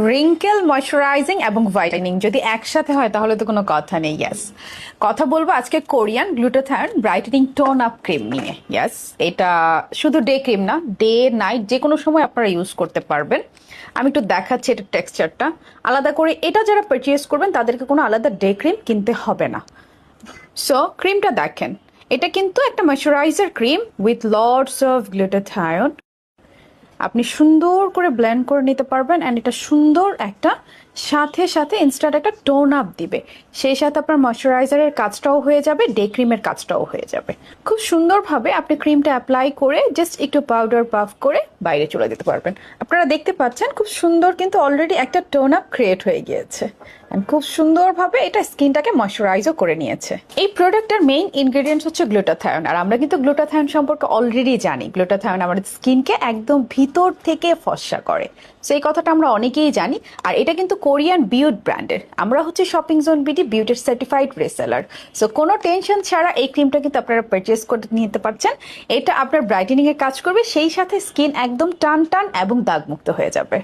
Wrinkle, moisturising এবং whitening যদি একসাথে হয় তাহলে তো কোনো কথা নেই। ইয়াস, কথা বলবো আজকে Korean glutathione brightening tone up cream নিয়ে। ইয়াস, এটা শুধু ডে ক্রিম না, ডে নাইট যে কোনো সময় আপনারা ইউজ করতে পারবেন। আমি একটু দেখাচ্ছি এটা টেক্সচারটা আলাদা করে। এটা যারা পারচেজ করবেন তাদেরকে কোনো আলাদা ডে ক্রিম কিনতে হবে না। সো ক্রিমটা দেখেন, এটা কিন্তু একটা moisturiser cream with lots of glutathione. আপনি সুন্দর করে ব্লেন্ড করে নিতে পারবেন অ্যান্ড এটা সুন্দর একটা সাথে সাথে ইনস্ট্যান্ট একটা টোন আপ দিবে। সেই সাথে আপনার ময়শ্চারাইজারের কাজটাও হয়ে যাবে, ডে ক্রিমের কাজটাও হয়ে যাবে। খুব সুন্দরভাবে আপনি ক্রিমটা অ্যাপ্লাই করে জাস্ট একটু পাউডার পাফ করে বাইরে চলে দিতে পারবেন। আপনারা দেখতে পাচ্ছেন খুব সুন্দর কিন্তু অলরেডি একটা টোন আপ ক্রিয়েট হয়ে গিয়েছে। খুব সুন্দরভাবে এটা স্কিনটাকে ময়শ্চারাইজও করে নিয়েছে। এই প্রোডাক্টের মেইন ইনগ্রেডিয়েন্টস হচ্ছে গ্লুটাথায়ন। আর আমরা কিন্তু গ্লুটাথায়ন সম্পর্কে অলরেডি জানি, গ্লুটাথায়ন আমাদের স্কিনকে একদম ভিতর থেকে ফর্সা করে। সেই কথাটা আমরা অনেকেই জানি। আর এটা কিন্তু কোরিয়ান বিউট ব্র্যান্ডের। আমরা হচ্ছে শপিং জোন বিডি বিউটির সার্টিফাইড রিসেলার। সো কোনো টেনশন ছাড়া এই ক্রিমটা কিন্তু আপনারা পারচেস করে নিতে পারছেন। এটা আপনার ব্রাইটেনিং এর কাজ করবে, সেই সাথে স্কিন একদম টান টান এবং দাগমুক্ত হয়ে যাবে।